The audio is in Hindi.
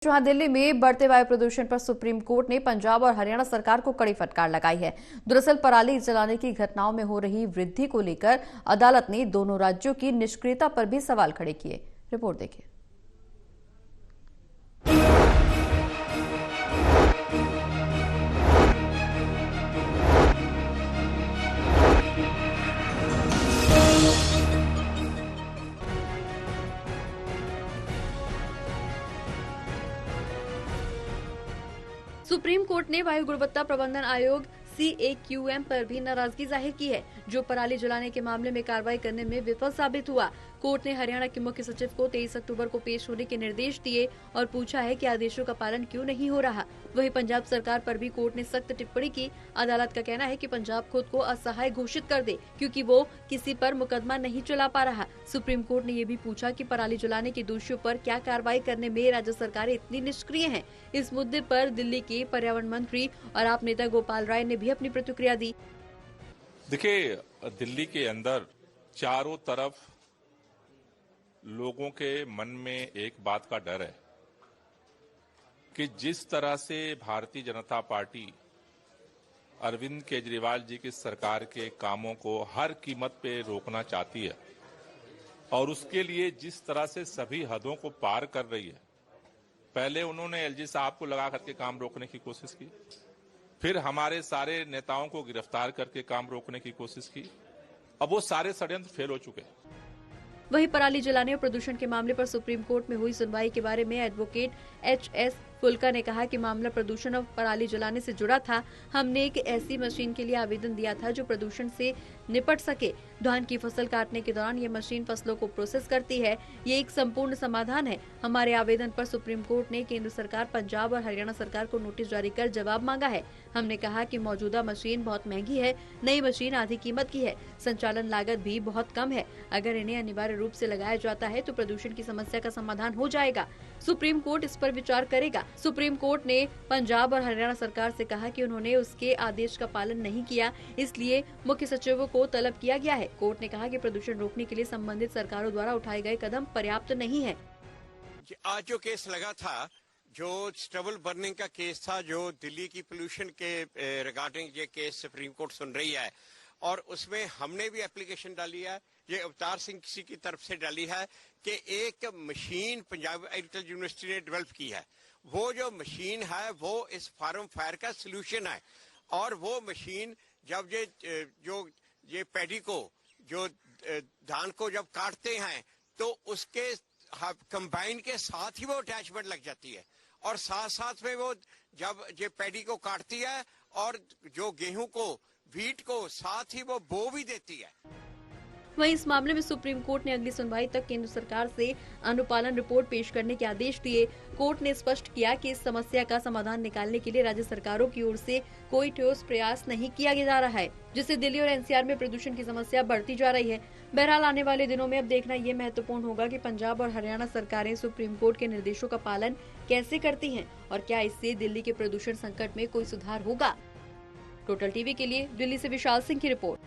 जहां दिल्ली में बढ़ते वायु प्रदूषण पर सुप्रीम कोर्ट ने पंजाब और हरियाणा सरकार को कड़ी फटकार लगाई है। दरअसल पराली जलाने की घटनाओं में हो रही वृद्धि को लेकर अदालत ने दोनों राज्यों की निष्क्रियता पर भी सवाल खड़े किए। रिपोर्ट देखिए। सुप्रीम कोर्ट ने वायु गुणवत्ता प्रबंधन आयोग CAQM पर भी नाराजगी जाहिर की है, जो पराली जलाने के मामले में कार्रवाई करने में विफल साबित हुआ। कोर्ट ने हरियाणा के मुख्य सचिव को 23 अक्टूबर को पेश होने के निर्देश दिए और पूछा है कि आदेशों का पालन क्यों नहीं हो रहा। वहीं पंजाब सरकार पर भी कोर्ट ने सख्त टिप्पणी की। अदालत का कहना है कि पंजाब खुद को असहाय घोषित कर दे, क्योंकि वो किसी पर मुकदमा नहीं चला पा रहा। सुप्रीम कोर्ट ने ये भी पूछा कि पराली जलाने के दोषियों पर क्या कार्रवाई करने में राज्य सरकारें इतनी निष्क्रिय हैं। इस मुद्दे पर दिल्ली के पर्यावरण मंत्री और आप नेता गोपाल राय ने भी अपनी प्रतिक्रिया दी। देखिए, दिल्ली के अंदर चारों तरफ लोगों के मन में एक बात का डर है कि जिस तरह से भारतीय जनता पार्टी अरविंद केजरीवाल जी की सरकार के कामों को हर कीमत पे रोकना चाहती है और उसके लिए जिस तरह से सभी हदों को पार कर रही है। पहले उन्होंने LG साहब को लगा करके काम रोकने की कोशिश की, फिर हमारे सारे नेताओं को गिरफ्तार करके काम रोकने की कोशिश की। अब वो सारे षड्यंत्र फेल हो चुके हैं। वहीं पराली जलाने और प्रदूषण के मामले पर सुप्रीम कोर्ट में हुई सुनवाई के बारे में एडवोकेट HS फुल्का ने कहा कि मामला प्रदूषण और पराली जलाने से जुड़ा था। हमने एक ऐसी मशीन के लिए आवेदन दिया था जो प्रदूषण से निपट सके। धान की फसल काटने के दौरान ये मशीन फसलों को प्रोसेस करती है। ये एक संपूर्ण समाधान है। हमारे आवेदन पर सुप्रीम कोर्ट ने केंद्र सरकार, पंजाब और हरियाणा सरकार को नोटिस जारी कर जवाब मांगा है। हमने कहा कि मौजूदा मशीन बहुत महंगी है, नई मशीन आधी कीमत की है, संचालन लागत भी बहुत कम है। अगर इन्हें अनिवार्य रूप से लगाया जाता है तो प्रदूषण की समस्या का समाधान हो जाएगा। सुप्रीम कोर्ट इस पर विचार करेगा। सुप्रीम कोर्ट ने पंजाब और हरियाणा सरकार से कहा कि उन्होंने उसके आदेश का पालन नहीं किया, इसलिए मुख्य सचिवों को तलब किया गया है। कोर्ट ने कहा कि प्रदूषण रोकने के लिए संबंधित सरकारों द्वारा उठाए गए कदम पर्याप्त नहीं है। आज जो केस लगा था, जो स्टबल बर्निंग का केस था, जो दिल्ली की पोल्यूशन के रिगार्डिंग ये केस सुप्रीम कोर्ट सुन रही है, और उसमें हमने भी एप्लीकेशन डाली है, ये अवतार सिंह किसी की तरफ से डाली है कि एक मशीन पंजाब एग्रीकल्चर यूनिवर्सिटी ने डेवलप की है। वो जो मशीन है वो इस फार्म फायर का सोल्यूशन है, और वो मशीन जब ये पैडी को, जो धान को जब काटते हैं तो उसके कंबाइन के साथ ही वो अटैचमेंट लग जाती है, और साथ साथ में वो जब ये पैडी को काटती है और जो गेहूं को, व्हीट को साथ ही वो बो भी देती है। वहीं इस मामले में सुप्रीम कोर्ट ने अगली सुनवाई तक केंद्र सरकार से अनुपालन रिपोर्ट पेश करने के आदेश दिए। कोर्ट ने स्पष्ट किया कि इस समस्या का समाधान निकालने के लिए राज्य सरकारों की ओर से कोई ठोस प्रयास नहीं किया जा रहा है, जिससे दिल्ली और NCR में प्रदूषण की समस्या बढ़ती जा रही है। बहरहाल आने वाले दिनों में अब देखना ये महत्वपूर्ण होगा कि पंजाब और हरियाणा सरकारें सुप्रीम कोर्ट के निर्देशों का पालन कैसे करती हैं और क्या इससे दिल्ली के प्रदूषण संकट में कोई सुधार होगा। टोटल टीवी के लिए दिल्ली से विशाल सिंह की रिपोर्ट।